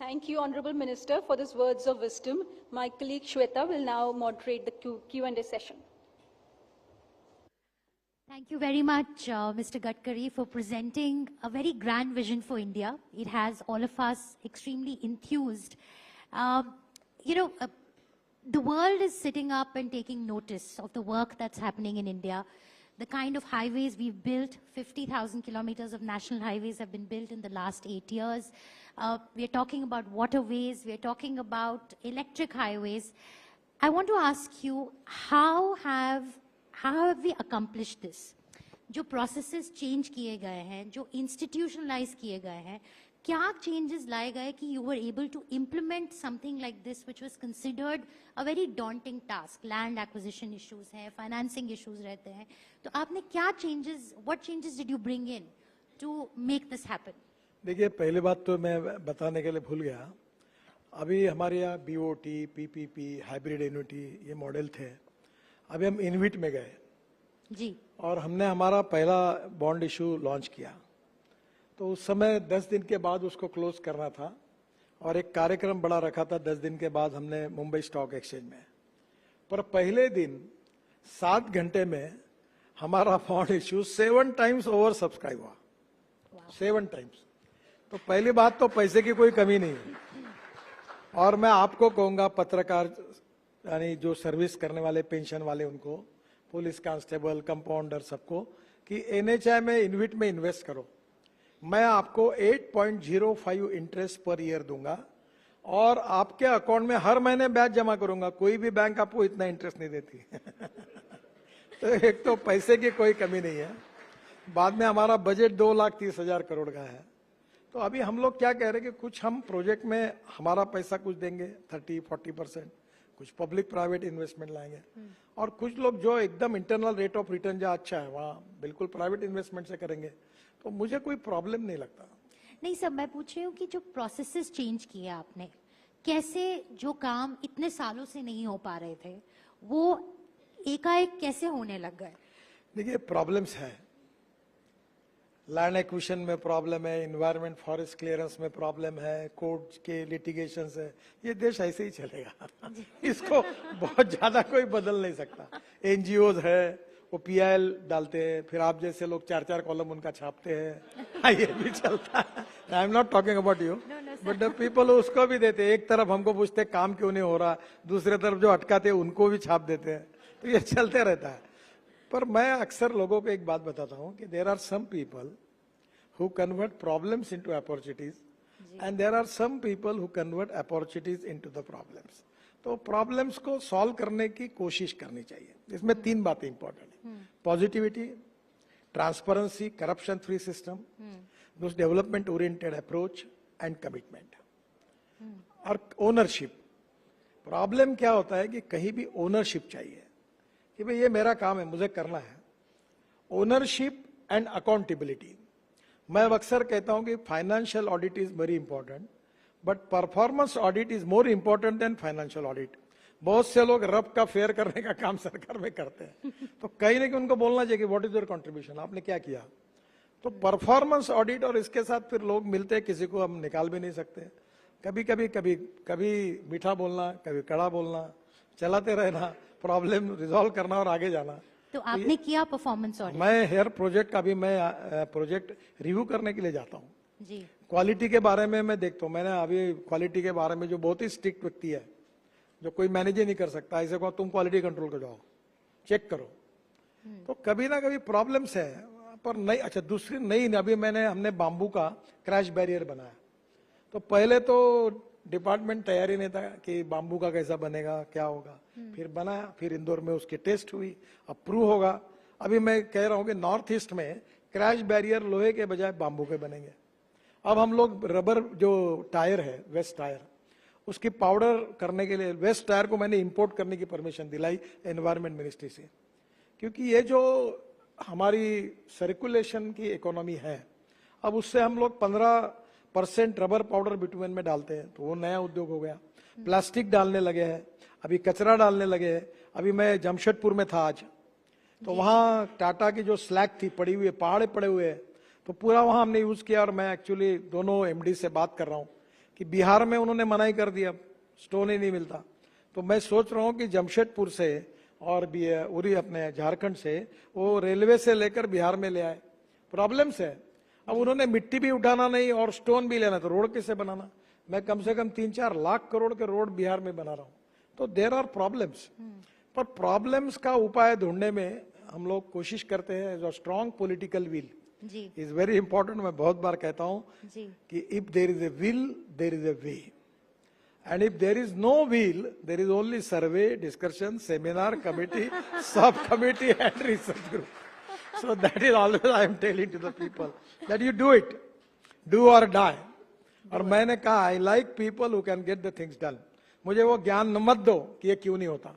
Thank you, Honorable Minister, for these words of wisdom. My colleague Shweta will now moderate the Q&A session. Thank you very much, Mr. Gadkari, for presenting a very grand vision for India. It has all of us extremely enthused. The world is sitting up and taking notice of the work that's happening in India. The kind of highways we've built, 50,000 kilometers of national highways have been built in the last 8 years. We're talking about waterways, we're talking about electric highways. I want to ask you, how have we accomplished this? जो processes change किए गए हैं, जो institutionalize किए गए हैं, क्या changes लाए गए कि you were able to implement something like this, which was considered a very daunting task? Land acquisition issues हैं, financing issues रहते हैं. तो आपने क्या changes, what changes did you bring in to make this happen? देखिए, पहली बात तो मैं बताने के लिए भूल गया. अभी हमारे यहाँ BOT, PPP, हाइब्रिड एन्युटी ये मॉडल थे. अभी हम इनविट में गए जी, और हमने हमारा पहला बॉन्ड इशू लॉन्च किया. तो उस समय 10 दिन के बाद उसको क्लोज करना था और एक कार्यक्रम बड़ा रखा था 10 दिन के बाद हमने मुंबई स्टॉक एक्सचेंज में. पर पहले दिन 7 घंटे में हमारा bond issue 7 times over subscribe हुआ. 7 टाइम्स. तो पहली बात तो पैसे की कोई कमी नहीं है. और मैं आपको कहूंगा, पत्रकार यानी जो सर्विस करने वाले, पेंशन वाले, उनको, पुलिस कांस्टेबल, कंपाउंडर, सबको, कि NHI में इनविट में इन्वेस्ट करो. मैं आपको 8.05 इंटरेस्ट पर ईयर दूंगा और आपके अकाउंट में हर महीने ब्याज जमा करूंगा. कोई भी बैंक आपको इतना इंटरेस्ट नहीं देती. तो एक तो पैसे की कोई कमी नहीं है. बाद में हमारा बजट 2,30,000 करोड़ का है. तो अभी हम लोग क्या कह रहे हैं कि कुछ हम प्रोजेक्ट में हमारा पैसा कुछ देंगे 30-40%, कुछ पब्लिक प्राइवेट इन्वेस्टमेंट लाएंगे, और कुछ लोग जो एकदम इंटरनल रेट ऑफ रिटर्न जो अच्छा है वहाँ बिल्कुल प्राइवेट इन्वेस्टमेंट से करेंगे. तो मुझे कोई प्रॉब्लम नहीं लगता. नहीं सर, मैं पूछ रही हूँ कि जो प्रोसेसेस चेंज किए आपने, कैसे जो काम इतने सालों से नहीं हो पा रहे थे वो एकाएक कैसे होने लग गए? देखिए, प्रॉब्लम्स है. लैंड एक्विजिशन में प्रॉब्लम है, एनवायरमेंट फॉरेस्ट क्लियरेंस में प्रॉब्लम है, कोर्ट के लिटिगेशन है. ये देश ऐसे ही चलेगा. इसको बहुत ज्यादा कोई बदल नहीं सकता. NGOs है, वो PIL डालते हैं, फिर आप जैसे लोग 4-4 कॉलम उनका छापते हैं. ये भी चलता है. I am not talking about you, but the people उसको भी देते हैं. एक तरफ हमको पूछते काम क्यों नहीं हो रहा, दूसरे तरफ जो अटकाते हैं उनको भी छाप देते हैं. तो ये चलते रहता है. पर मैं अक्सर लोगों को एक बात बताता हूँ कि there are some people who convert problems into opportunities and there are some people who convert opportunities into the problems. तो प्रॉब्लम्स को सॉल्व करने की कोशिश करनी चाहिए. इसमें 3 बातें इंपॉर्टेंट है. Positivity, transparency, corruption free system, development oriented approach and commitment, और ओनरशिप. प्रॉब्लम क्या होता है कि कहीं भी ओनरशिप चाहिए कि भाई ये मेरा काम है, मुझे करना है. Ownership and accountability. मैं अक्सर कहता हूं कि financial audit is very important, but performance audit is more important than financial audit. बहुत से लोग रब का फेयर करने का काम सरकार में करते हैं. तो कहीं ना कहीं उनको बोलना चाहिए कि व्हाट इज योर कंट्रीब्यूशन, आपने क्या किया. तो परफॉर्मेंस ऑडिट और इसके साथ फिर लोग मिलते हैं, किसी को हम निकाल भी नहीं सकते. कभी मीठा बोलना, कभी कड़ा बोलना, चलाते रहना, प्रॉब्लम रिजॉल्व करना और आगे जाना. तो आपने किया परफॉर्मेंस ऑडिट? मैं हेयर प्रोजेक्ट का भी मैं प्रोजेक्ट रिव्यू करने के लिए जाता हूँ जी. क्वालिटी के बारे में मैं देखता हूँ. मैंने अभी क्वालिटी के बारे में जो बहुत ही स्ट्रिक्ट व्यक्ति है, जो कोई मैनेज ही नहीं कर सकता, ऐसे कहो तुम क्वालिटी कंट्रोल कर जाओ, चेक करो. तो कभी ना कभी प्रॉब्लम्स है. पर नहीं, अच्छा दूसरी नहीं, अभी हमने बाम्बू का क्रैश बैरियर बनाया. तो पहले तो डिपार्टमेंट तैयारी नहीं था कि बाम्बू का कैसा बनेगा, क्या होगा. फिर बनाया, फिर इंदौर में उसकी टेस्ट हुई, अप्रूव होगा. अभी मैं कह रहा हूं कि नॉर्थ ईस्ट में क्रैश बैरियर लोहे के बजाय बाम्बू के बनेंगे. अब हम लोग रबर जो टायर है, वेस्ट टायर, उसकी पाउडर करने के लिए वेस्ट टायर को मैंने इंपोर्ट करने की परमिशन दिलाई एनवायरमेंट मिनिस्ट्री से, क्योंकि ये जो हमारी सर्कुलेशन की इकोनॉमी है, अब उससे हम लोग 15% रबर पाउडर बिटुमेन में डालते हैं, तो वो नया उद्योग हो गया. प्लास्टिक डालने लगे हैं, अभी कचरा डालने लगे हैं. अभी मैं जमशेदपुर में था आज, तो वहाँ टाटा की जो स्लैग थी पड़ी हुई है, पहाड़े पड़े हुए हैं, तो पूरा वहाँ हमने यूज किया. और मैं एक्चुअली दोनों MD से बात कर रहा हूँ कि बिहार में उन्होंने मनाही कर दिया, स्टोन ही नहीं मिलता। तो मैं सोच रहा हूँ कि जमशेदपुर से और भी उरी अपने झारखंड से वो रेलवे से लेकर बिहार में ले आए। प्रॉब्लम्स है। अब उन्होंने मिट्टी भी उठाना नहीं और स्टोन भी लेना, तो रोड कैसे बनाना? मैं कम से कम 3-4 लाख करोड़ के रोड बिहार में बना रहा हूँ। तो देर आर प्रॉब्लम्स, पर प्रॉब्लम्स का उपाय ढूंढने में हम लोग कोशिश करते हैं। जो strong political will is very important. मैं बहुत बार कहता हूँ कि if there is a will there is a way, and if there is no will there is only survey, discussion, seminar, committee, sub committee and research group. So that is always I am telling to the people that you do it, do or die. और मैंने कहा I like people who can get the things done. मुझे वो ज्ञान मत दो कि ये क्यों नहीं होता,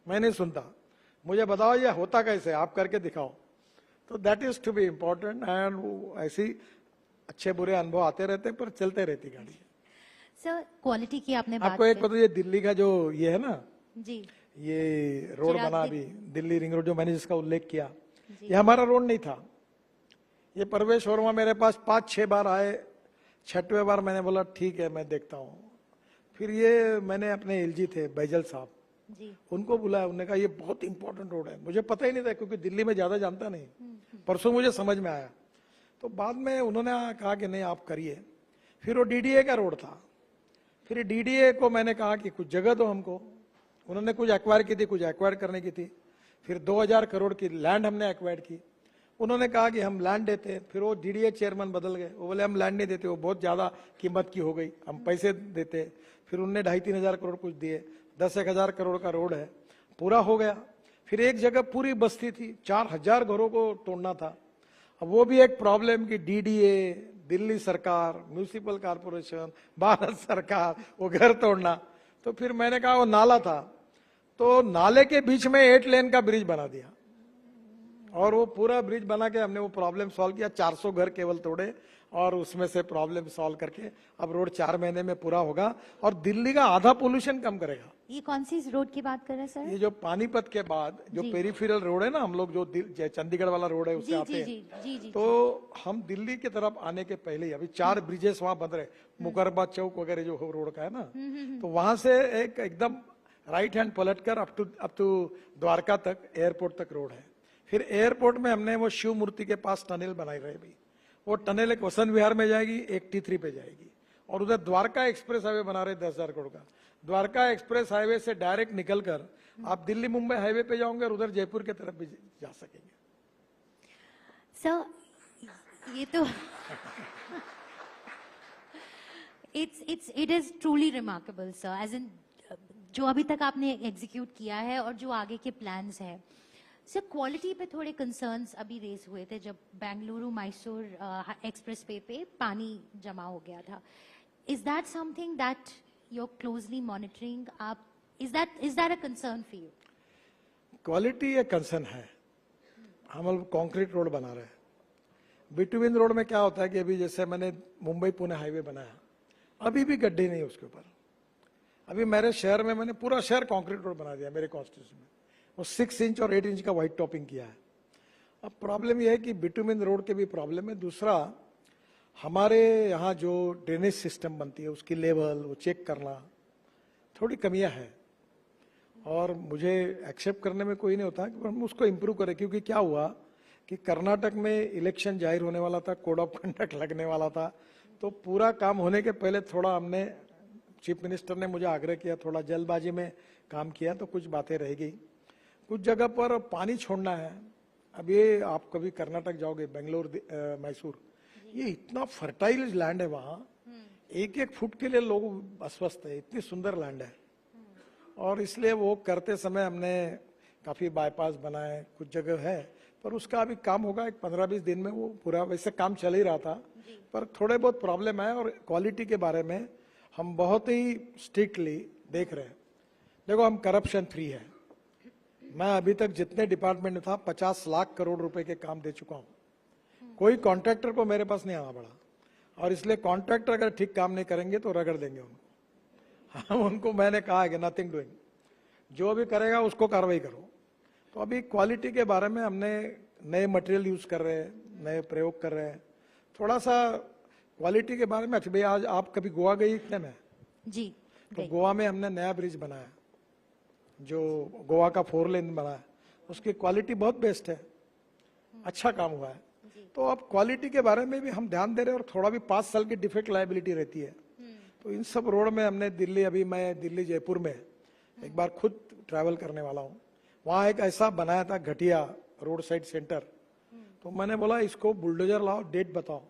मैं नहीं सुनता। मुझे बताओ ये होता कैसे, आप करके दिखाओ। तो that is to be important. And ऐसी अच्छे बुरे अनुभव आते रहते, पर चलते रहती गाड़ी। सर क्वालिटी की आपने बात आपको एक पता, ये दिल्ली का जो ये है ना जी, ये रोड बना अभी दिल्ली रिंग रोड, जो मैंने जिसका उल्लेख किया, ये हमारा रोड नहीं था। ये परवेश वर्मा मेरे पास 5-6 बार आए, 6वें बार मैंने बोला ठीक है मैं देखता हूँ। फिर ये मैंने अपने एलजी थे बैजल साहब जी, उनको बुलाया, उन्होंने कहा ये बहुत इंपॉर्टेंट रोड है। मुझे पता ही नहीं था क्योंकि दिल्ली में ज्यादा जानता नहीं, परसों मुझे समझ में आया। तो बाद में उन्होंने कहा कि नहीं आप करिए। फिर वो डीडीए का रोड था, फिर डीडीए को मैंने कहा कि कुछ जगह दो हमको। उन्होंने कुछ एक्वायर की थी, कुछ एक्वायर करने की थी। फिर 2000 करोड़ की लैंड हमने एक्वायर की। उन्होंने कहा कि हम लैंड देते। फिर वो डीडीए चेयरमैन बदल गए, वो बोले हम लैंड नहीं देते, वो बहुत ज्यादा कीमत की हो गई, हम पैसे देते। फिर उनने 2,500-3 हजार करोड़ कुछ दिए, 10-1,000 करोड़ का रोड है, पूरा हो गया। फिर एक जगह पूरी बस्ती थी, 4,000 घरों को तोड़ना था। अब वो भी एक प्रॉब्लम कि डीडीए, दिल्ली सरकार, म्यूनिसिपल कॉर्पोरेशन, भारत सरकार, वो घर तोड़ना। तो फिर मैंने कहा वो नाला था, तो नाले के बीच में 8 लेन का ब्रिज बना दिया, और वो पूरा ब्रिज बना के हमने वो प्रॉब्लम सॉल्व किया। 400 घर केवल तोड़े और उसमें से प्रॉब्लम सॉल्व करके अब रोड 4 महीने में पूरा होगा और दिल्ली का आधा पोल्यूशन कम करेगा। ये कौन सी रोड की बात कर रहे हैं सर? ये जो पानीपत के बाद जो पेरिफेरल रोड है ना, हम लोग जो चंडीगढ़ वाला रोड है उससे आते हैं, तो हम दिल्ली की तरफ आने के पहले ही अभी 4 ब्रिजेस वहां बन रहे, मुकरबा चौक वगैरह जो रोड का है ना, तो वहां से एक एकदम राइट हैंड पलटकर अप टू द्वारका तक, एयरपोर्ट तक रोड है। फिर एयरपोर्ट में हमने वो शिव मूर्ति के पास टनल बनाई रहे भी, वो टनल एक वसंत विहार में जाएगी, एक T3 पे जाएगी, और उधर द्वारका एक्सप्रेस हाईवे बना रहे 10,000 करोड़ का। द्वारका एक्सप्रेस हाईवे से डायरेक्ट निकलकर आप दिल्ली मुंबई हाईवे पे जाओगे और उधर जयपुर की तरफ भी जा सकेंगे। सर ये तो it is truly remarkable sir, as in जो अभी तक आपने एग्जीक्यूट किया है और जो आगे के प्लान्स है। सर क्वालिटी पे थोड़े कंसर्न्स अभी रेज हुए थे जब बेंगलुरु मैसूर एक्सप्रेस वे पे पानी जमा हो गया था। Is that something that you are closely monitoring? आप is that a concern for you? Quality एक कंसर्न है। हम लोग कंक्रीट रोड बना रहे हैं। बिटवीन रोड में क्या होता है कि अभी जैसे मैंने मुंबई पुणे हाईवे बनाया, अभी भी गड्ढे नहीं उसके ऊपर। अभी मेरे शहर में मैंने पूरा शहर कंक्रीट रोड बना दिया, मेरे कॉन्स्टिट्यूशन में वो 6 इंच और 8 इंच का व्हाइट टॉपिंग किया है। अब प्रॉब्लम यह है कि बिटुमिन रोड के भी प्रॉब्लम है। दूसरा, हमारे यहाँ जो ड्रेनेज सिस्टम बनती है उसकी लेवल वो चेक करना थोड़ी कमियां है, और मुझे एक्सेप्ट करने में कोई नहीं होता कि हम उसको इम्प्रूव करें। क्योंकि क्या हुआ कि कर्नाटक में इलेक्शन जाहिर होने वाला था, कोड ऑफ कंडक्ट लगने वाला था, तो पूरा काम होने के पहले थोड़ा हमने, चीफ मिनिस्टर ने मुझे आग्रह किया, थोड़ा जल्दबाजी में काम किया, तो कुछ बातें रह गई। कुछ जगह पर पानी छोड़ना है। अब ये आप कभी कर्नाटक जाओगे, बेंगलोर मैसूर, ये इतना फर्टाइल लैंड है वहाँ, 1-1 फुट के लिए लोग अस्वस्थ है, इतनी सुंदर लैंड है। और इसलिए वो करते समय हमने काफी बाईपास बनाए, कुछ जगह है, पर उसका अभी काम होगा 15-20 दिन में, वो पूरा वैसे काम चल ही रहा था, पर थोड़े बहुत प्रॉब्लम है। और क्वालिटी के बारे में हम बहुत ही स्ट्रिक्टली देख रहे हैं। देखो हम करप्शन फ्री है। मैं अभी तक जितने डिपार्टमेंट में था 50 लाख करोड़ रुपए के काम दे चुका हूं। कोई कॉन्ट्रैक्टर को मेरे पास नहीं आना पड़ा, और इसलिए कॉन्ट्रैक्टर अगर ठीक काम नहीं करेंगे तो रगड़ देंगे उनको। हाँ, उनको मैंने कहा है कि नथिंग डूइंग, जो भी करेगा उसको कार्रवाई करो। तो अभी क्वालिटी के बारे में हमने नए मटेरियल यूज कर रहे हैं, नए प्रयोग कर रहे हैं। थोड़ा सा क्वालिटी के बारे में अच्छा भैया, आज आप कभी गोवा गई इतने में? जी तो गई। गोवा में हमने नया ब्रिज बनाया, जो गोवा का 4 लेन बना है, उसकी क्वालिटी बहुत बेस्ट है, अच्छा काम हुआ है। तो अब क्वालिटी के बारे में भी हम ध्यान दे रहे हैं, और थोड़ा भी 5 साल की डिफेक्ट लायबिलिटी रहती है। तो इन सब रोड में हमने दिल्ली, अभी मैं दिल्ली जयपुर में एक बार खुद ट्रैवल करने वाला हूँ, वहाँ एक ऐसा बनाया था घटिया रोड साइड सेंटर। तो मैंने बोला इसको बुलडोजर लाओ, डेट बताओ,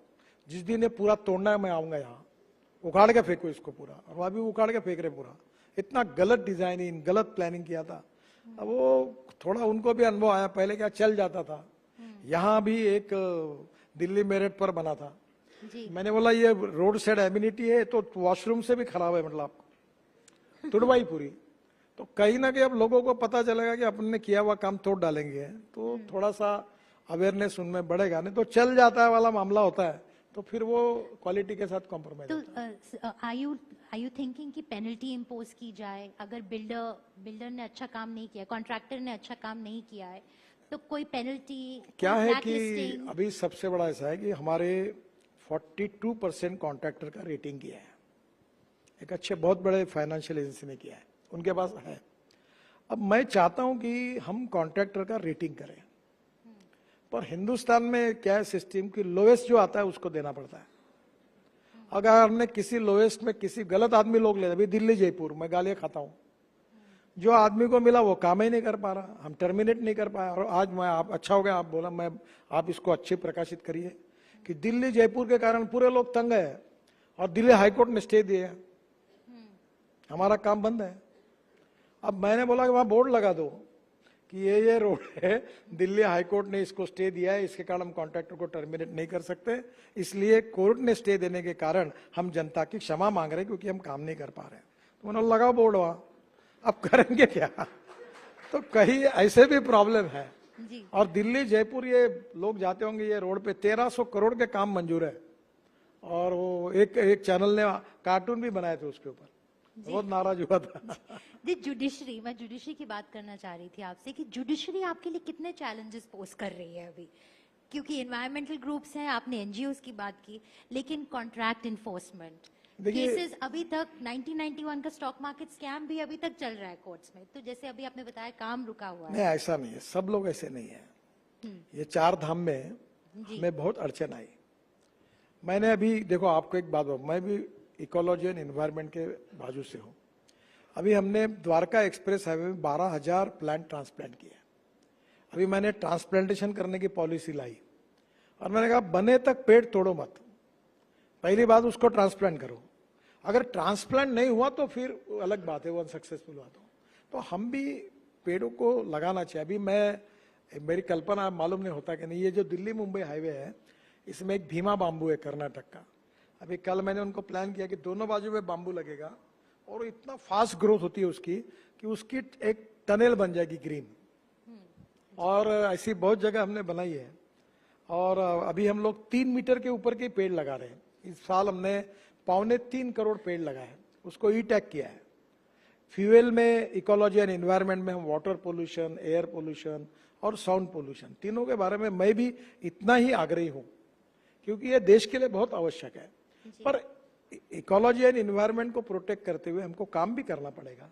जिस दिन ये पूरा तोड़ना है मैं आऊंगा यहाँ, उखाड़ के फेंको इसको पूरा। और वहाँ भी उखाड़ के फेंक रहे पूरा, इतना गलत डिजाइनिंग, गलत प्लानिंग किया था। अब वो थोड़ा उनको भी अनुभव आया, पहले क्या चल जाता था। यहाँ भी एक दिल्ली मेरठ पर बना था, जी मैंने बोला ये रोड साइड एम्यूनिटी है तो वॉशरूम से भी खराब है, मतलब आपको तुड़वाई पूरी। तो कहीं ना कहीं अब लोगों को पता चलेगा कि अपन ने किया हुआ काम तोड़ डालेंगे, तो थोड़ा सा अवेयरनेस उनमें बढ़ेगा। नहीं तो चल जाता है वाला मामला होता है, तो फिर वो क्वालिटी के साथ कॉम्प्रोमाइज तो होता है। आर यू थिंकिंग कि पेनल्टी इम्पोज की जाए अगर बिल्डर ने अच्छा काम नहीं किया, कॉन्ट्रैक्टर ने अच्छा काम नहीं किया है, तो कोई पेनल्टी? क्या है कि अभी सबसे बड़ा ऐसा है कि हमारे 42% कॉन्ट्रैक्टर का रेटिंग किया है, एक अच्छे बहुत बड़े फाइनेंशियल एजेंसी ने किया है, उनके पास है। अब मैं चाहता हूं कि हम कॉन्ट्रैक्टर का रेटिंग करें, पर हिंदुस्तान में क्या है सिस्टम की लोएस्ट जो आता है उसको देना पड़ता है। अगर हमने किसी लोएस्ट में किसी गलत आदमी लोग ले, अभी दिल्ली जयपुर मैं गालियां खाता हूं, जो आदमी को मिला वो काम ही नहीं कर पा रहा, हम टर्मिनेट नहीं कर पाए। और आज मैं, आप अच्छा हो गया आप बोला, मैं आप इसको अच्छे प्रकाशित करिए कि दिल्ली जयपुर के कारण पूरे लोग तंग है, और दिल्ली हाईकोर्ट ने स्टे दिया, हमारा काम बंद है। अब मैंने बोला कि वहां बोर्ड लगा दो कि ये रोड है, दिल्ली हाईकोर्ट ने इसको स्टे दिया है, इसके कारण हम कॉन्ट्रैक्टर को टर्मिनेट नहीं कर सकते, इसलिए कोर्ट ने स्टे देने के कारण हम जनता की क्षमा मांग रहे हैं क्योंकि हम काम नहीं कर पा रहे हैं। तो उन्होंने लगाओ बोर्ड वहां, अब करेंगे क्या? तो कहीं ऐसे भी प्रॉब्लम है। जी और दिल्ली जयपुर ये लोग जाते होंगे, ये रोड पे 1300 करोड़ के काम मंजूर है, और वो एक चैनल ने कार्टून भी बनाए थे उसके ऊपर, बहुत नाराज हुआ था। जुडिशरी, मैं जुडिशरी की बात करना चाह रही थी आपसे कि जुडिशरी आपके लिए कितने चैलेंजेस पोज कर रही है अभी, क्योंकि एनवायरमेंटल ग्रुप्स हैं, आपने एनजीओस की बात की, लेकिन कॉन्ट्रैक्ट इन्फोर्समेंट केसेस अभी तक 1991 का स्टॉक मार्केट स्कैम भी अभी तक चल रहा है कोर्ट्स में। तो जैसे अभी आपने बताया काम रुका हुआ है। नहीं, ऐसा नहीं है, सब लोग ऐसे नहीं है। ये 4 धाम में हमें बहुत अड़चन आई। मैंने अभी देखो आपको एक बात बताऊं, मैं भी इकोलॉजी एंड एनवायरनमेंट के बाजू से हूं। अभी हमने द्वारका एक्सप्रेस हाईवे में 12,000 प्लांट ट्रांसप्लांट किए। अभी मैंने ट्रांसप्लांटेशन करने की पॉलिसी लाई, और मैंने कहा बने तक पेड़ तोड़ो मत, पहली बात उसको ट्रांसप्लांट करो। अगर ट्रांसप्लांट नहीं हुआ तो फिर अलग बात है, वो अनसक्सेसफुल हुआ तो हम भी पेड़ों को लगाना चाहिए। अभी मेरी कल्पना मालूम नहीं होता कि नहीं, ये जो दिल्ली मुंबई हाईवे है इसमें एक भीमा बाम्बू है कर्नाटक का। अभी कल मैंने उनको प्लान किया कि दोनों बाजू में बाम्बू लगेगा, और इतना फास्ट ग्रोथ होती है उसकी कि उसकी एक टनल बन जाएगी ग्रीन, और ऐसी बहुत जगह हमने बनाई है। और अभी हम लोग 3 मीटर के ऊपर के पेड़ लगा रहे हैं। इस साल हमने 3.25 करोड़ पेड़ लगाए हैं, उसको ई टैग किया है। फ्यूल में, इकोलॉजी एंड एनवायरनमेंट में हम वाटर पोल्यूशन, एयर पोल्यूशन और साउंड पोल्यूशन, तीनों के बारे में मैं भी इतना ही आग्रही हूं, क्योंकि ये देश के लिए बहुत आवश्यक है। पर इकोलॉजी एंड एनवायरनमेंट को प्रोटेक्ट करते हुए हमको काम भी करना पड़ेगा।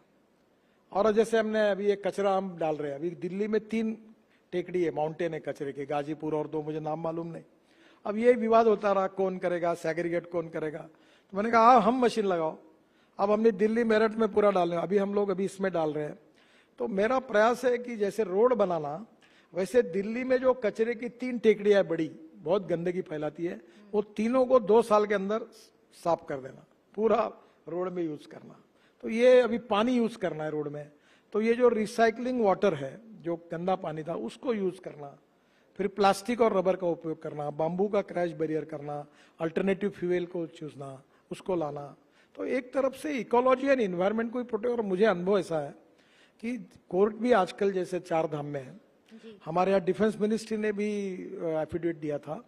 और जैसे हमने अभी एक कचरा हम डाल रहे हैं, अभी दिल्ली में 3 टेकड़ी है, माउंटेन है कचरे के, गाजीपुर और 2 मुझे नाम मालूम नहीं। अब ये विवाद होता रहा, कौन करेगा, सेग्रीगेट कौन करेगा। तो मैंने कहा हम मशीन लगाओ। अब हमने दिल्ली मेरठ में पूरा डालने, अभी हम लोग अभी इसमें डाल रहे हैं। तो मेरा प्रयास है कि जैसे रोड बनाना, वैसे दिल्ली में जो कचरे की 3 टेकड़ियां बड़ी, बहुत गंदगी फैलाती है, वो तीनों को 2 साल के अंदर साफ कर देना, पूरा रोड में यूज करना। तो ये अभी पानी यूज करना है रोड में, तो ये जो रिसाइकलिंग वाटर है, जो गंदा पानी था उसको यूज करना, फिर प्लास्टिक और रबर का उपयोग करना, बाम्बू का क्रैश बैरियर करना, अल्टरनेटिव फ्यूल को चूसना, उसको लाना। तो एक तरफ से इकोलॉजी एंड एनवायरनमेंट को भी प्रोटेक्ट। और मुझे अनुभव ऐसा है कि कोर्ट भी आजकल जैसे 4 धाम में है, हमारे यहाँ डिफेंस मिनिस्ट्री ने भी एफिडेविट दिया था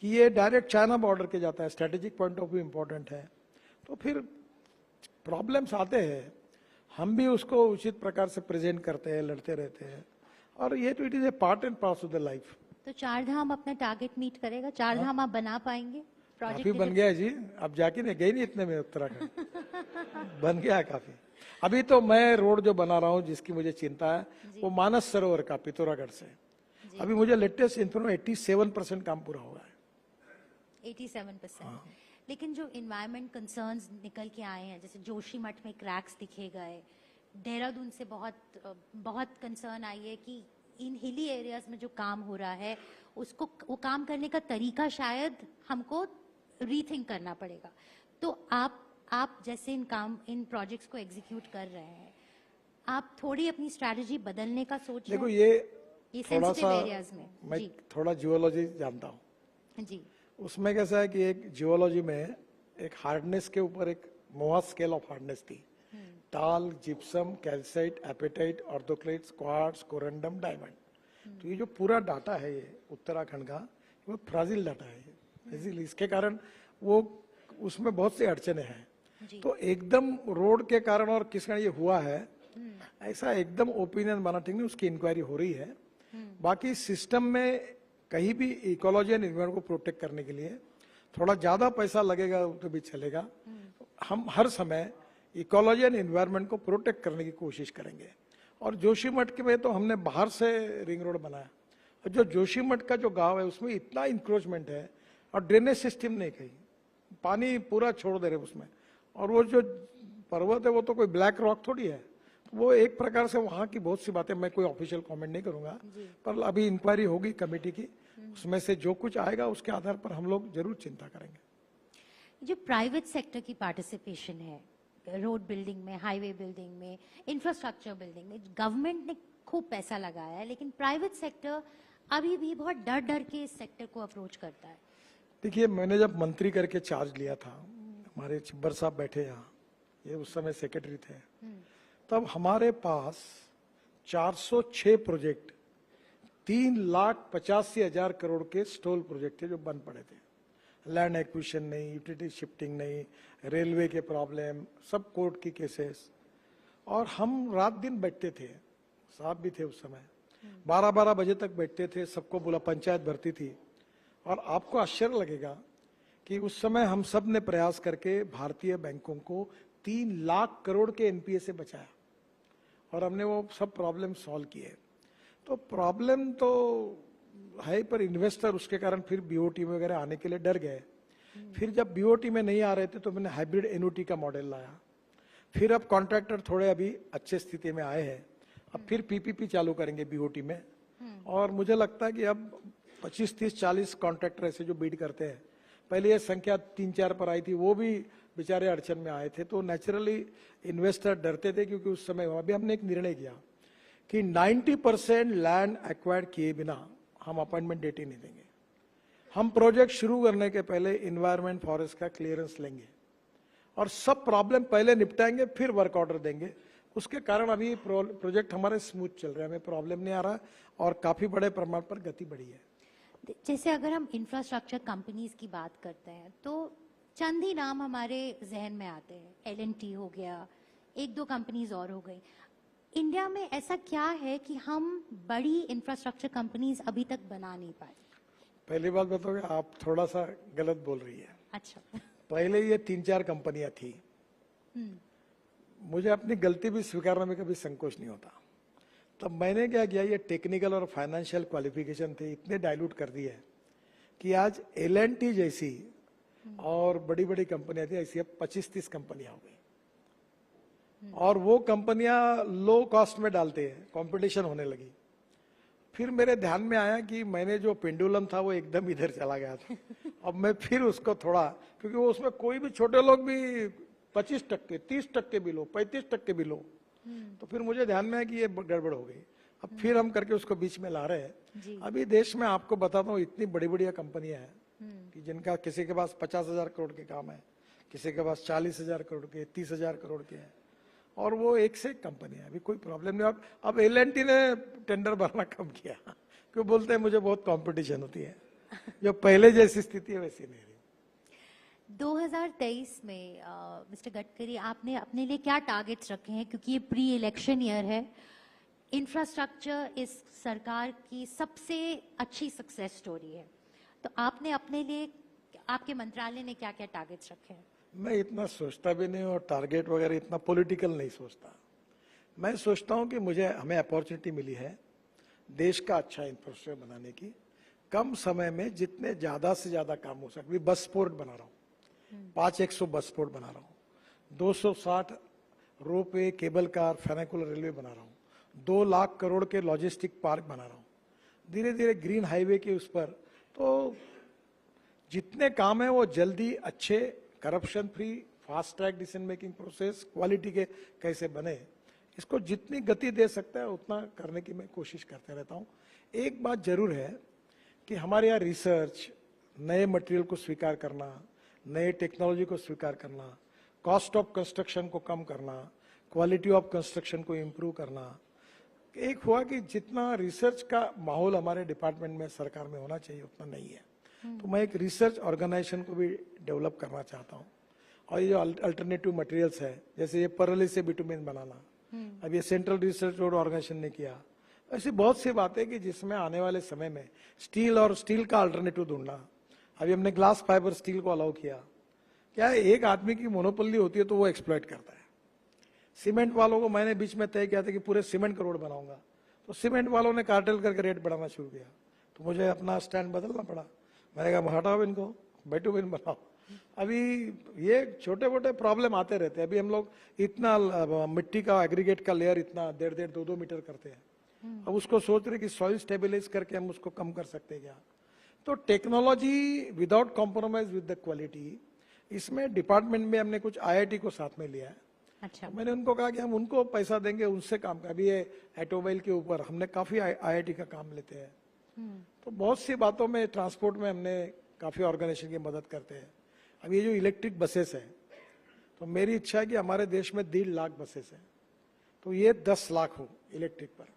कि ये डायरेक्ट चाइना बॉर्डर के जाता है, strategic point of view important है। तो फिर प्रॉब्लम्स आते हैं, हम भी उसको उचित प्रकार से प्रेजेंट करते हैं, लड़ते रहते हैं, और ये तो it is a part and part of the life. तो 4 धाम अपना टारगेट मीट करेगा? 4 धाम आप बना पाएंगे? काफी बन गया है जी, अब जाके नहीं गई नहीं इतने में उत्तराखंड बन गया है काफी। अभी तो मैं रोड जो बना रहा हूँ जिसकी मुझे चिंता है वो मानस सरोवर का पिथौरागढ़ से, अभी मुझे लेटेस्ट इन्फॉर्मेशन 87% काम पूरा हुआ है। 87%। लेकिन जो इन्वायरमेंट कंसर्न्स निकल के आए हैं, जैसे जोशीमठ में क्रैक्स दिखे गए, देहरादून से बहुत कंसर्न आई है कि इन हिली एरियाज में जो काम हो रहा है उसको वो काम करने का तरीका शायद हमको रीथिंक करना पड़ेगा। तो आप जैसे इन प्रोजेक्ट्स को एग्जीक्यूट कर रहे हैं, आप थोड़ी अपनी स्ट्रैटेजी बदलने का सोच देखो रहे ये हैं थोड़ा सेंसिटिव सा एरियाज में? मैं जी थोड़ा जियोलॉजी जानता हूँ, जी उसमें कैसा है कि एक जियोलॉजी में एक हार्डनेस के ऊपर एक मोआ स्केल ऑफ हार्डनेस थी, talc, gypsum, calcite, apatite, orthoclase, quartz, corundum, diamond. तो ये जो पूरा डाटा है ये उत्तराखंड का, वो फ्राजिल डाटा है इसीलिए इसके कारण वो उसमें बहुत सी अड़चने हैं। तो एकदम रोड के कारण और किस कारण ये हुआ है ऐसा एकदम ओपिनियन बना ठीक नहीं, उसकी इंक्वायरी हो रही है। बाकी सिस्टम में कहीं भी इकोलॉजी एंड एनवायरनमेंट को प्रोटेक्ट करने के लिए थोड़ा ज्यादा पैसा लगेगा तो भी चलेगा। हम हर समय इकोलॉजी एंड एनवायरनमेंट को प्रोटेक्ट करने की कोशिश करेंगे। और जोशीमठ के में तो हमने बाहर से रिंग रोड बनाया, और जो जोशीमठ का जो गांव है उसमें इतना इंक्रोचमेंट है और ड्रेनेज सिस्टम नहीं, कहीं पानी पूरा छोड़ दे रहे उसमें। और वो जो पर्वत है वो तो कोई ब्लैक रॉक थोड़ी है, वो एक प्रकार से वहाँ की बहुत सी बातें, मैं कोई ऑफिशियल कमेंट नहीं करूंगा, पर अभी इंक्वायरी होगी कमेटी की, उसमें से जो कुछ आएगा उसके आधार पर हम लोग जरूर चिंता करेंगे। जो प्राइवेट सेक्टर की पार्टिसिपेशन है रोड बिल्डिंग में, हाईवे बिल्डिंग में, इंफ्रास्ट्रक्चर बिल्डिंग में, गवर्नमेंट ने खूब पैसा लगाया है, लेकिन प्राइवेट सेक्टर अभी भी बहुत डर डर के इस सेक्टर को अप्रोच करता है। देखिए मैंने जब मंत्री करके चार्ज लिया था, हमारे चिब्बर साहब बैठे यहाँ, ये उस समय सेक्रेटरी थे, तब हमारे पास 406 प्रोजेक्ट 3,85,000 करोड़ के स्टॉल प्रोजेक्ट थे जो बंद पड़े थे। लैंड एक्विजिशन नहीं, यूटिलिटी शिफ्टिंग नहीं, रेलवे के प्रॉब्लम, सब कोर्ट की केसेस। और हम रात दिन बैठते थे, साहब भी थे उस समय, 12-12 बजे तक बैठते थे, सबको बोला, पंचायत भरती थी। और आपको आश्चर्य लगेगा कि उस समय हम सब ने प्रयास करके भारतीय बैंकों को 3 लाख करोड़ के एनपीए से बचाया और हमने वो सब प्रॉब्लम सॉल्व किए। तो प्रॉब्लम तो है, पर इन्वेस्टर उसके कारण फिर बीओटी में वगैरह आने के लिए डर गए। फिर जब बीओटी में नहीं आ रहे थे तो मैंने हाइब्रिड एनओटी का मॉडल लाया। फिर अब कॉन्ट्रैक्टर थोड़े अभी अच्छे स्थिति में आए हैं, अब फिर पीपीपी चालू करेंगे बीओटी में। और मुझे लगता है कि अब 25, 30, 40 कॉन्ट्रैक्टर ऐसे जो बीड करते हैं, पहले ये संख्या 3-4 पर आई थी, वो भी बेचारे अड़चन में आए थे। तो नेचुरली इन्वेस्टर डरते थे, क्योंकि उस समय अभी हमने एक निर्णय किया कि 90% लैंड एक्वायर्ड किए बिना हम अपॉइंटमेंट डेट ही नहीं देंगे। हम प्रोजेक्ट शुरू करने के पहले इन्वायरमेंट फॉरेस्ट का क्लियरेंस लेंगे और सब प्रॉब्लम पहले निपटाएंगे, फिर वर्क ऑर्डर देंगे। उसके कारण अभी प्रोजेक्ट हमारे स्मूथ चल रहे हैं, हमें प्रॉब्लम नहीं आ रहा और काफी बड़े प्रमाण पर गति बढ़ी है। जैसे अगर हम इंफ्रास्ट्रक्चर कंपनीज की बात करते हैं तो चंद ही नाम हमारे जहन में आते हैं, L&T हो गया, 1-2 कंपनीज और हो गई। इंडिया में ऐसा क्या है कि हम बड़ी इंफ्रास्ट्रक्चर कंपनीज अभी तक बना नहीं पाए? पहली बात बताओगे, आप थोड़ा सा गलत बोल रही है। अच्छा, पहले ये 3-4 कंपनियां थी। मुझे अपनी गलती भी स्वीकारने में कभी संकोच नहीं होता। तब मैंने क्या किया, ये टेक्निकल और फाइनेंशियल क्वालिफिकेशन थे इतने डाइल्यूट कर दिए कि आज L&T जैसी और बड़ी बड़ी कंपनियां थी, ऐसी अब 25-30 कंपनियां हो गई। और वो कंपनियां लो कॉस्ट में डालते हैं, कंपटीशन होने लगी। फिर मेरे ध्यान में आया कि मैंने जो पेंडुलम था वो एकदम इधर चला गया था। अब मैं फिर उसको थोड़ा, क्योंकि वो उसमें कोई भी छोटे लोग भी 25%, 30% भी लो, 35% भी लो, तो फिर मुझे ध्यान में आया कि ये गड़बड़ हो गई। अब फिर हम करके उसको बीच में ला रहे हैं। अभी देश में आपको बताता हूँ इतनी बड़ी बड़ी कंपनियां हैं कि जिनका किसी के पास 50,000 करोड़ के काम है, किसी के पास 40,000 करोड़ के, 30,000 करोड़ के हैं, और वो एक से एक कंपनी है, अभी कोई प्रॉब्लम नहीं। अब L&T ने टेंडर भरना कम किया, क्यों बोलते हैं मुझे बहुत कंपटीशन होती है, जो पहले जैसी स्थिति है वैसी नहीं रही। 2023 में मिस्टर गडकरी, आपने अपने लिए क्या टारगेट्स रखे हैं? क्योंकि ये प्री इलेक्शन ईयर है, इंफ्रास्ट्रक्चर इस सरकार की सबसे अच्छी सक्सेस स्टोरी है, तो आपने अपने लिए आपके मंत्रालय ने क्या क्या टारगेट्स रखे हैं? मैं इतना सोचता भी नहीं और टारगेट वगैरह इतना पॉलिटिकल नहीं सोचता। मैं सोचता हूं कि हमें अपॉर्चुनिटी मिली है देश का अच्छा इंफ्रास्ट्रक्चर बनाने की, कम समय में जितने ज्यादा से ज्यादा काम हो सके। बस पोर्ट बना रहा हूँ, 500 बस पोर्ट बना रहा हूँ, 260 रोपवे, केबल कार, फेनिकुलर रेलवे बना रहा हूँ, 2 लाख करोड़ के लॉजिस्टिक पार्क बना रहा हूँ, धीरे धीरे ग्रीन हाईवे के उस पर। तो जितने काम है वो जल्दी, अच्छे, corruption free, fast track decision making process, quality के कैसे बने, इसको जितनी गति दे सकता है उतना करने की मैं कोशिश करते रहता हूँ। एक बात जरूर है कि हमारे यहाँ रिसर्च, नए मटेरियल को स्वीकार करना, नए टेक्नोलॉजी को स्वीकार करना, कॉस्ट ऑफ कंस्ट्रक्शन को कम करना, क्वालिटी ऑफ कंस्ट्रक्शन को इम्प्रूव करना। एक हुआ कि जितना रिसर्च का माहौल हमारे डिपार्टमेंट में, सरकार में होना चाहिए उतना नहीं है। तो मैं एक रिसर्च ऑर्गेनाइजेशन को भी डेवलप करना चाहता हूँ। और ये जो अल्टरनेटिव मटेरियल्स है, जैसे ये परली से बिटुमिन बनाना, अब ये सेंट्रल रिसर्च रोड ऑर्गेनाइजेशन ने किया। ऐसी बहुत सी बातें कि जिसमें आने वाले समय में स्टील और स्टील का अल्टरनेटिव ढूंढना। अभी हमने ग्लास फाइबर स्टील को अलाउ किया। क्या एक आदमी की मोनोपोली होती है तो वो एक्सप्लॉइट करता है। सीमेंट वालों को मैंने बीच में तय किया था कि पूरे सीमेंट का रोड बनाऊंगा, तो सीमेंट वालों ने कार्टेल करके रेट बढ़ाना शुरू किया, तो मुझे अपना स्टैंड बदलना पड़ा। मैंने कहा हटाओ इनको, बिटुमिन बनाओ। अभी ये छोटे मोटे प्रॉब्लम आते रहते हैं। अभी हम लोग इतना मिट्टी का एग्रीगेट का लेयर इतना 1.5-2 मीटर करते हैं, अब उसको सोच रहे कि सॉइल स्टेबलाइज करके हम उसको कम कर सकते हैं क्या। तो technology without compromise with the quality, इसमें डिपार्टमेंट में हमने कुछ IIT को साथ में लिया है। अच्छा, मैंने उनको कहा कि हम उनको पैसा देंगे, उनसे काम कर। अभी ये ऑटोमोबाइल के ऊपर हमने काफी IIT का काम लेते हैं। तो बहुत सी बातों में, ट्रांसपोर्ट में हमने काफी ऑर्गेनाइजेशन की मदद करते हैं। अब ये जो इलेक्ट्रिक बसेस है, तो मेरी इच्छा है कि हमारे देश में 1.5 लाख बसेस हैं, तो ये 10 लाख हो इलेक्ट्रिक पर।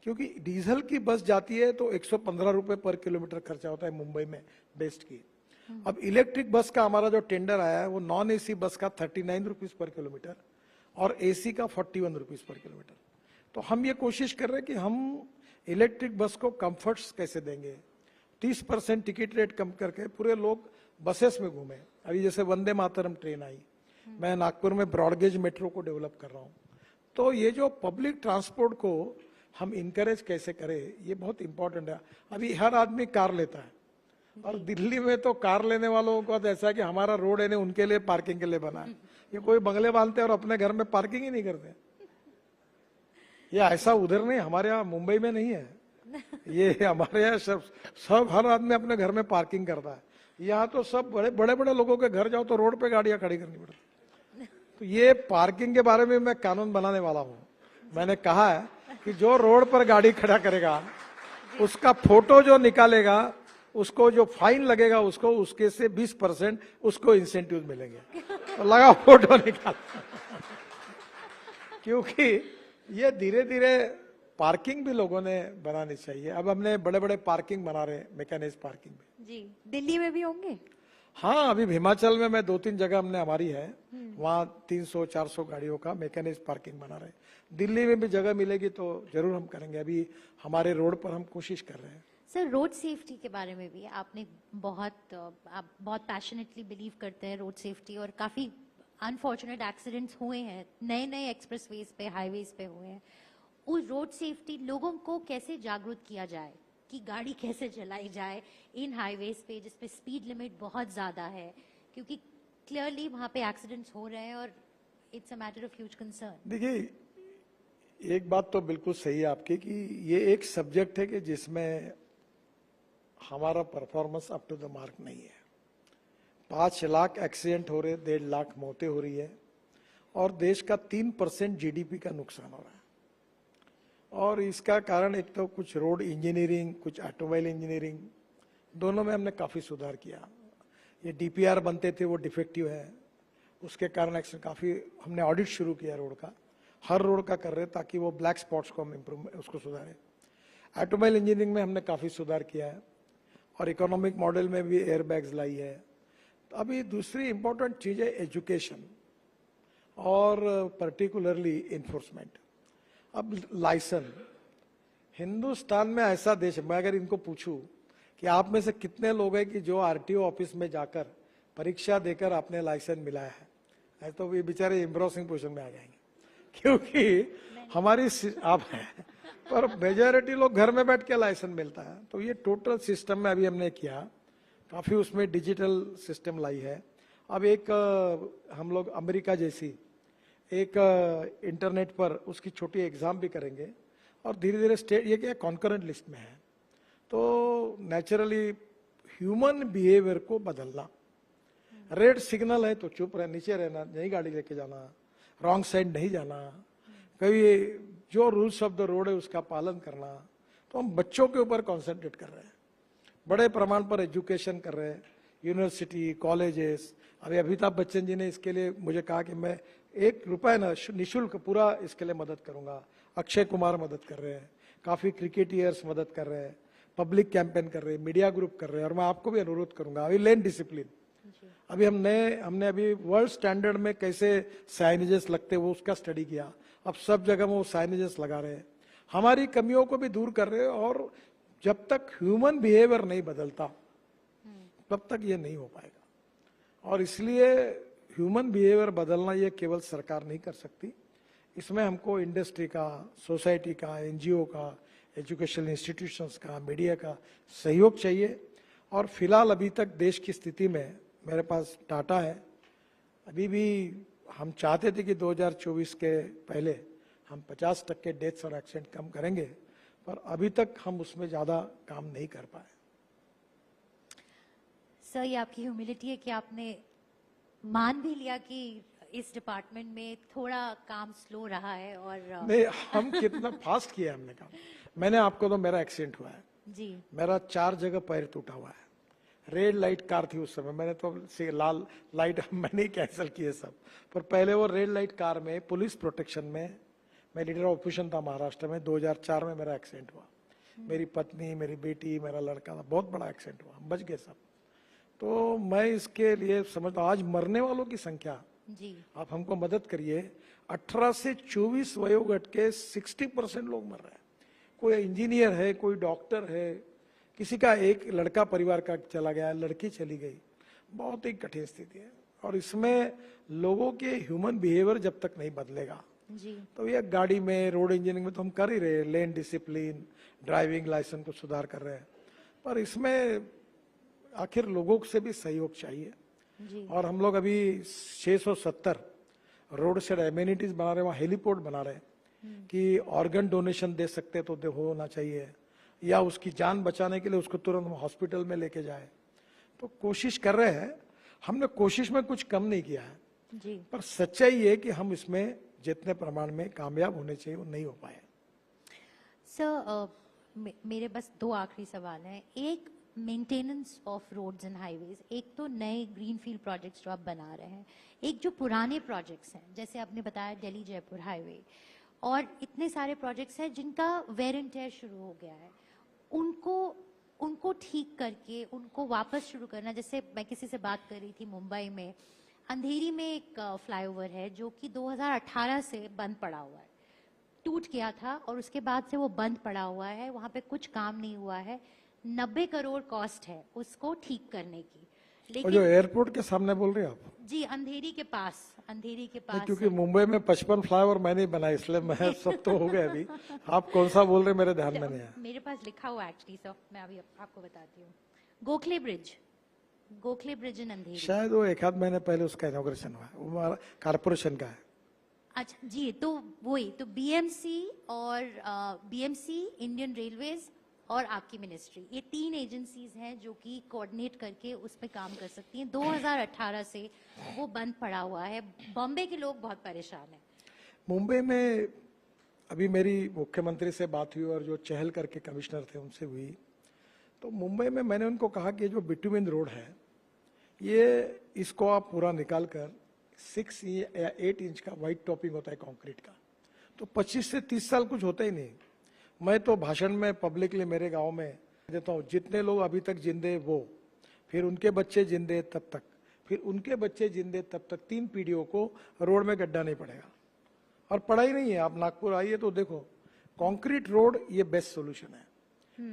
क्योंकि डीजल की बस जाती है तो 115 रुपए पर किलोमीटर खर्चा होता है मुंबई में बेस्ट की। अब इलेक्ट्रिक बस का हमारा जो टेंडर आया है वो नॉन AC बस का 39 रुपीज पर किलोमीटर और AC का 41 रुपीज पर किलोमीटर। तो हम ये कोशिश कर रहे हैं कि हम इलेक्ट्रिक बस को कंफर्ट्स कैसे देंगे, 30% टिकट रेट कम करके पूरे लोग बसेस में घूमे। अभी जैसे वंदे मातरम ट्रेन आई, मैं नागपुर में ब्रॉडगेज मेट्रो को डेवलप कर रहा हूँ। तो ये जो पब्लिक ट्रांसपोर्ट को हम इनकरेज कैसे करें, ये बहुत इंपॉर्टेंट है। अभी हर आदमी कार लेता है, और दिल्ली में तो कार लेने वालों को ऐसा है कि हमारा रोड है ना उनके लिए पार्किंग के लिए बना है। ये कोई बंगले बांधते हैं और अपने घर में पार्किंग ही नहीं करते। ये ऐसा उधर नहीं, हमारे यहाँ मुंबई में नहीं है। ये हमारे यहाँ सब हर आदमी अपने घर में पार्किंग करता है। यहाँ तो सब बड़े बड़े लोगों के घर जाओ तो रोड पे गाड़ियां खड़ी करनी पड़ती। तो ये पार्किंग के बारे में मैं कानून बनाने वाला हूँ। मैंने कहा है कि जो रोड पर गाड़ी खड़ा करेगा उसका फोटो जो निकालेगा, उसको जो फाइन लगेगा उसको, उसके से 20% उसको इंसेंटिव मिलेंगे। तो लगा फोटो निकाल। क्योंकि ये धीरे धीरे पार्किंग भी लोगों ने बनानी चाहिए। अब हमने बड़े बड़े पार्किंग बना रहे हैं, मैकेनाइज्ड पार्किंग में। जी, दिल्ली में भी होंगे? हाँ, अभी हिमाचल में मैं 2-3 जगह हमने हमारी है, वहाँ 300-400 गाड़ियों का मैकेनाइज्ड पार्किंग बना रहे हैं। दिल्ली में भी जगह मिलेगी तो जरूर हम करेंगे। अभी हमारे रोड पर हम कोशिश कर रहे हैं। सर, रोड सेफ्टी के बारे में भी आपने आप बहुत पैशनेटली बिलीव करते हैं रोड सेफ्टी, और काफी अनफॉर्चुनेट एक्सीडेंट्स हुए हैं, नए नए एक्सप्रेसवेज पे, हाईवेज पे हुए हैं। उस रोड सेफ्टी लोगों को कैसे जागरूक किया जाए कि गाड़ी कैसे चलाई जाए इन हाईवेज पे जिसपे स्पीड लिमिट बहुत ज्यादा है, क्योंकि क्लियरली वहां पे एक्सीडेंट्स हो रहे हैं और it's a matter of huge concern. देखिए, एक बात तो बिल्कुल सही है आपकी कि ये एक सब्जेक्ट है कि जिसमें हमारा performance up to the mark नहीं है। 5 लाख एक्सीडेंट हो रहे, 1.5 लाख मौतें हो रही है, और देश का 3% GDP का नुकसान हो रहा है। और इसका कारण एक तो कुछ रोड इंजीनियरिंग, कुछ ऑटोमोबाइल इंजीनियरिंग, दोनों में हमने काफी सुधार किया। ये DPR बनते थे वो डिफेक्टिव है, उसके कारण एक्सीडेंट काफी, हमने ऑडिट शुरू किया रोड का, हर रोड का कर रहे ताकि वो ब्लैक स्पॉट्स को हम इम्प्रूव उसको सुधारें। ऑटोमोबाइल इंजीनियरिंग में हमने काफी सुधार किया है, और इकोनॉमिक मॉडल में भी एयर बैग्स लाई है। तो अभी दूसरी इंपॉर्टेंट चीज है एजुकेशन और पर्टिकुलरली इन्फोर्समेंट। अब लाइसेंस, हिंदुस्तान में ऐसा देश है, मैं अगर इनको पूछूं कि आप में से कितने लोग हैं कि जो आरटीओ ऑफिस में जाकर परीक्षा देकर आपने लाइसेंस मिलाया है? तो ये बेचारे एम्ब्रोसिंग पोजीशन में आ जाएंगे, क्योंकि हमारी आप हैं, पर मेजॉरिटी लोग घर में बैठ के लाइसेंस मिलता है। तो ये टोटल सिस्टम में अभी हमने किया, काफी उसमें डिजिटल सिस्टम लाई है। अब एक हम लोग अमेरिका जैसी एक इंटरनेट पर उसकी छोटी एग्जाम भी करेंगे, और धीरे धीरे स्टेट ये क्या कॉन्करेंट लिस्ट में है। तो नेचुरली ह्यूमन बिहेवियर को बदलना, रेड सिग्नल है तो चुप रह, नीचे रहना, नहीं गाड़ी लेके जाना, रॉन्ग साइड नहीं जाना, कभी जो रूल्स ऑफ द रोड है उसका पालन करना। तो हम बच्चों के ऊपर कॉन्सेंट्रेट कर रहे हैं, बड़े प्रमाण पर एजुकेशन कर रहे हैं, यूनिवर्सिटी, कॉलेजेस। अभी अमिताभ बच्चन जी ने इसके लिए मुझे कहा कि मैं ₹1 ना निःशुल्क पूरा इसके लिए मदद करूंगा। अक्षय कुमार मदद कर रहे हैं, काफी क्रिकेटियर्स मदद कर रहे हैं, पब्लिक कैंपेन कर रहे हैं, मीडिया ग्रुप कर रहे हैं। और मैं आपको भी अनुरोध करूंगा, अभी लेन डिसिप्लिन, अभी हमने अभी वर्ल्ड स्टैंडर्ड में कैसे साइनेजेस लगते हैं वो उसका स्टडी किया। अब सब जगह वो साइनेजेस लगा रहे हैं, हमारी कमियों को भी दूर कर रहे हैं। और जब तक ह्यूमन बिहेवियर नहीं बदलता तब तक ये नहीं हो पाएगा। और इसलिए ह्यूमन बिहेवियर बदलना ये केवल सरकार नहीं कर सकती, इसमें हमको इंडस्ट्री का, सोसाइटी का, एनजीओ का, एजुकेशनल इंस्टीट्यूशंस का, मीडिया का सहयोग चाहिए। और फिलहाल अभी तक देश की स्थिति में मेरे पास डाटा है, अभी भी हम चाहते थे कि 2024 के पहले हम 50% डेथ्स और एक्सीडेंट कम करेंगे, पर अभी तक हम उसमें ज़्यादा काम नहीं कर पाए। सर, ये आपकी ह्यूमिलिटी है कि आपने मान भी लिया कि इस डिपार्टमेंट में थोड़ा काम स्लो रहा है। और नहीं, हम कितना फास्ट किया हमने काम। मैंने आपको तो मेरा एक्सीडेंट हुआ है जी, मेरा 4 जगह पैर टूटा हुआ है। रेड लाइट कार थी उस समय, मैंने तो लाल लाइट मैंने कैंसिल किए सब। पर पहले वो रेड लाइट कार में पुलिस प्रोटेक्शन में मैं लीडर ऑफ ऑपरेशन था महाराष्ट्र में। 2004 में मेरा एक्सीडेंट हुआ, मेरी पत्नी, मेरी बेटी, मेरा लड़का था, बहुत बड़ा एक्सीडेंट हुआ, बच गए सब। तो मैं इसके लिए समझता हूँ आज मरने वालों की संख्या, जी, आप हमको मदद करिए। 18 से 24 वयोगट के 60% लोग मर रहे हैं। कोई इंजीनियर है, कोई डॉक्टर है, किसी का एक लड़का परिवार का चला गया, लड़की चली गई, बहुत ही कठिन स्थिति है। और इसमें लोगों के ह्यूमन बिहेवियर जब तक नहीं बदलेगा, जी, तो ये गाड़ी में, रोड इंजीनियरिंग में तो हम कर ही रहे हैं, लेन डिसिप्लिन, ड्राइविंग लाइसेंस को सुधार कर रहे हैं, पर इसमें आखिर लोगों से भी सहयोग चाहिए। जी, और हम लोग अभी 670 रोड साइड एम्यूनिटीज बना रहे हैं, वहाँ हेलीपोर्ट बना रहे हैं कि ऑर्गन डोनेशन दे सकते तो होना चाहिए, या उसकी जान बचाने के लिए उसको तुरंत हम हॉस्पिटल में लेके जाए। तो कोशिश कर रहे हैं, हमने कोशिश में कुछ कम नहीं किया है, जी। पर सच्चाई ये कि हम इसमें जितने प्रमाण में कामयाब होने चाहिए वो नहीं हो पाए। सर, मेरे बस 2 आखिरी सवाल हैं। एक, maintenance of roads and highways, एक तो नए ग्रीनफील्ड प्रोजेक्ट्स जो आप बना रहे हैं, एक जो पुराने प्रोजेक्ट्स हैं, जैसे आपने बताया दिल्ली जयपुर हाईवे, और इतने सारे प्रोजेक्ट्स हैं जिनका वेयर एंड टेयर शुरू हो गया है, उनको ठीक करके उनको वापस शुरू करना। जैसे मैं किसी से बात कर रही थी मुंबई में, अंधेरी में एक फ्लाईओवर है जो कि 2018 से बंद पड़ा हुआ है, टूट गया था और उसके बाद से वो बंद पड़ा हुआ है, वहां पे कुछ काम नहीं हुआ है। 90 करोड़ कॉस्ट है उसको ठीक करने की। और जो एयरपोर्ट के सामने बोल रहे हैं आप? जी, अंधेरी के पास क्योंकि मुंबई में 55 फ्लाईओवर मैंने बनाए, इसलिए मैं सब तो हो गया अभी। आप कौन सा बोल रहे मेरे ध्यान में नहीं है। मेरे पास लिखा हुआ एक्चुअली, सर मैं अभी आपको बताती हूँ। गोखले ब्रिज इन अंधेरी, शायद वो 1 आध महीने पहले उसका इनॉग्रेशन हुआ है, वो हमारा कारपोरेशन का है। अच्छा जी, तो वही तो बीएमसी और बीएमसी, इंडियन रेलवेज और आपकी मिनिस्ट्री, ये 3 एजेंसीज हैं जो कि कोऑर्डिनेट करके उस पर काम कर सकती हैं। 2018 से वो बंद पड़ा हुआ है, बॉम्बे के लोग बहुत परेशान हैं। मुंबई में अभी मेरी मुख्यमंत्री से बात हुई और जो चहल करके कमिश्नर थे उनसे हुई, तो मुंबई में मैंने उनको कहा कि जो बिटुमिन रोड है ये इसको आप पूरा निकाल कर 6 या 8 इंच का वाइट टॉपिंग होता है कंक्रीट का, तो 25 से 30 साल कुछ होता ही नहीं। मैं तो भाषण में पब्लिकली मेरे गांव में देता हूँ, जितने लोग अभी तक जिंदे वो, फिर उनके बच्चे जिंदे तब तक, फिर उनके बच्चे जिंदे तब तक, 3 पीढ़ियों को रोड में गड्ढा नहीं पड़ेगा। और पड़ा ही नहीं है, आप नागपुर आइए तो देखो, कंक्रीट रोड ये बेस्ट सोल्यूशन है।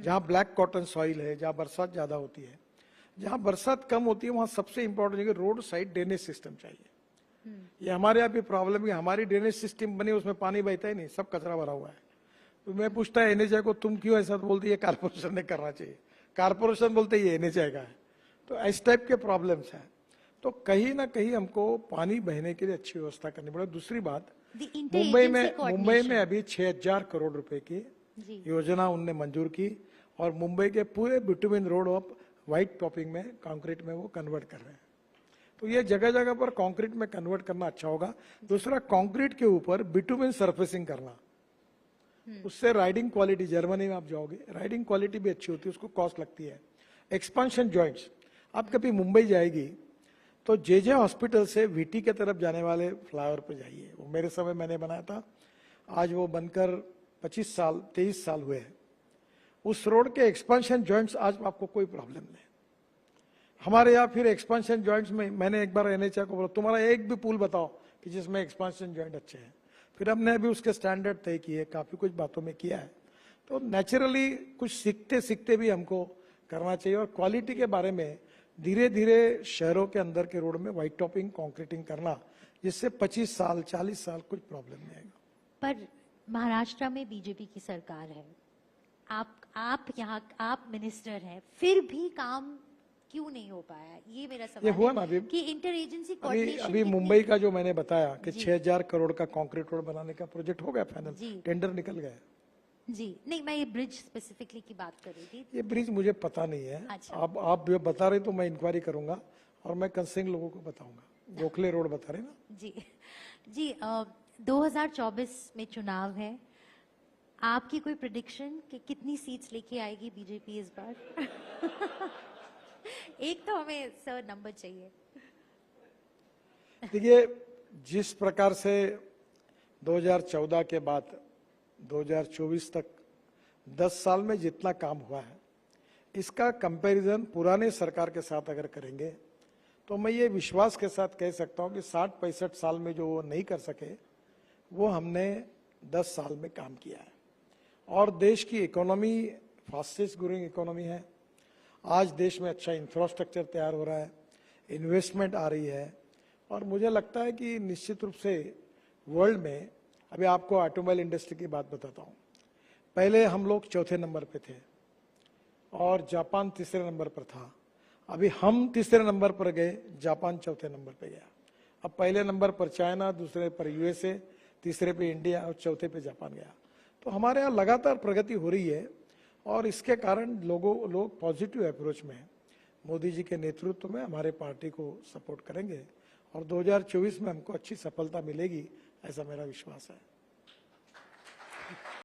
जहां ब्लैक कॉटन सॉइल है, जहां बरसात ज्यादा होती है, जहां बरसात कम होती है, वहां सबसे इंपॉर्टेंट है कि रोड साइड ड्रेनेज सिस्टम चाहिए। ये हमारे यहाँ भी प्रॉब्लम है, हमारी ड्रेनेज सिस्टम बनी उसमें पानी बहता ही नहीं, सब कचरा भरा हुआ है। तो मैं पूछता है एनएचआई को, तुम क्यों ऐसा? तो बोलती है कारपोरेशन ने करना चाहिए। कारपोरेशन बोलते ये एनएचआई का है। तो इस टाइप के प्रॉब्लम्स हैं। तो कहीं ना कहीं हमको पानी बहने के लिए अच्छी व्यवस्था करनी पड़ेगी। दूसरी बात, मुंबई में अभी 6,000 करोड़ रुपए की योजना उनने मंजूर की और मुंबई के पूरे bitumen road of white topping में, कंक्रीट में वो कन्वर्ट कर रहे हैं। तो ये जगह जगह पर कंक्रीट में कन्वर्ट करना अच्छा होगा। दूसरा, कंक्रीट के ऊपर बिटुमिन सरफेसिंग करना, उससे राइडिंग क्वालिटी, जर्मनी में आप जाओगे राइडिंग क्वालिटी भी अच्छी होती है, उसको कॉस्ट लगती है। एक्सपांशन जॉइंट्स, आप कभी मुंबई जाएगी तो जे हॉस्पिटल से वीटी के तरफ जाने वाले फ्लाईओवर पर जाइए, वो मेरे समय मैंने बनाया था, आज वो बनकर 23 साल हुए हैं। उस रोड के एक्सपांशन जॉइंट्स आज आपको कोई प्रॉब्लम नहीं। हमारे यहाँ फिर एक्सपांशन जॉइंट्स में मैंने एक बार एनएचआई को बोला, तुम्हारा एक भी पुल बताओ कि जिसमें एक्सपांशन जॉइंट अच्छे हैं। फिर हमने अभी उसके स्टैंडर्ड तय किए, काफी कुछ बातों में किया है। तो नेचुरली कुछ सीखते सीखते भी हमको करना चाहिए और क्वालिटी के बारे में धीरे धीरे शहरों के अंदर के रोड में व्हाइट टॉपिंग, कंक्रीटिंग करना, जिससे 25 साल 40 साल कुछ प्रॉब्लम नहीं आएगा। पर महाराष्ट्र में बीजेपी की सरकार है, आप यहाँ आप मिनिस्टर हैं, फिर भी काम क्यों नहीं हो पाया? ये मेरा सवाल ये हुआ ना है अभी कि इंटर एजेंसी अभी कोऑर्डिनेशन मुंबई का जो मैंने बताया कि 6,000 करोड़ का कंक्रीट रोड बनाने का प्रोजेक्ट हो गया फाइनल, जी। टेंडर निकल गया। जी नहीं, मैं ये ब्रिज स्पेसिफिकली की बात कर रही थी। ये ब्रिज मुझे पता नहीं है। अच्छा। आप जो बता रहे तो मैं इंक्वायरी करूंगा और मैं कंसर्न लोगों को बताऊंगा। गोखले रोड बता रहे ना? जी जी 2024 में चुनाव है, आपकी कोई प्रेडिक्शन कि कितनी सीट्स लेके आएगी बीजेपी इस बार? एक तो हमें सर नंबर चाहिए। देखिए, जिस प्रकार से 2014 के बाद 2024 तक 10 साल में जितना काम हुआ है, इसका कंपैरिजन पुराने सरकार के साथ अगर करेंगे तो मैं ये विश्वास के साथ कह सकता हूं कि 60-65 साल में जो वो नहीं कर सके, वो हमने 10 साल में काम किया है। और देश की इकोनॉमी फास्टेस्ट ग्रोइंग इकोनॉमी है। आज देश में अच्छा इंफ्रास्ट्रक्चर तैयार हो रहा है, इन्वेस्टमेंट आ रही है और मुझे लगता है कि निश्चित रूप से वर्ल्ड में, अभी आपको ऑटोमोबाइल इंडस्ट्री की बात बताता हूँ। पहले हम लोग चौथे नंबर पे थे और जापान तीसरे नंबर पर था। अभी हम तीसरे नंबर पर गए, जापान चौथे नंबर पे गया। अब पहले नंबर पर चाइना, दूसरे पर यूएसए, तीसरे पे इंडिया और चौथे पे जापान गया। तो हमारे यहाँ लगातार प्रगति हो रही है और इसके कारण लोग पॉजिटिव अप्रोच में हैं। मोदी जी के नेतृत्व में हमारे पार्टी को सपोर्ट करेंगे और 2024 में हमको अच्छी सफलता मिलेगी, ऐसा मेरा विश्वास है।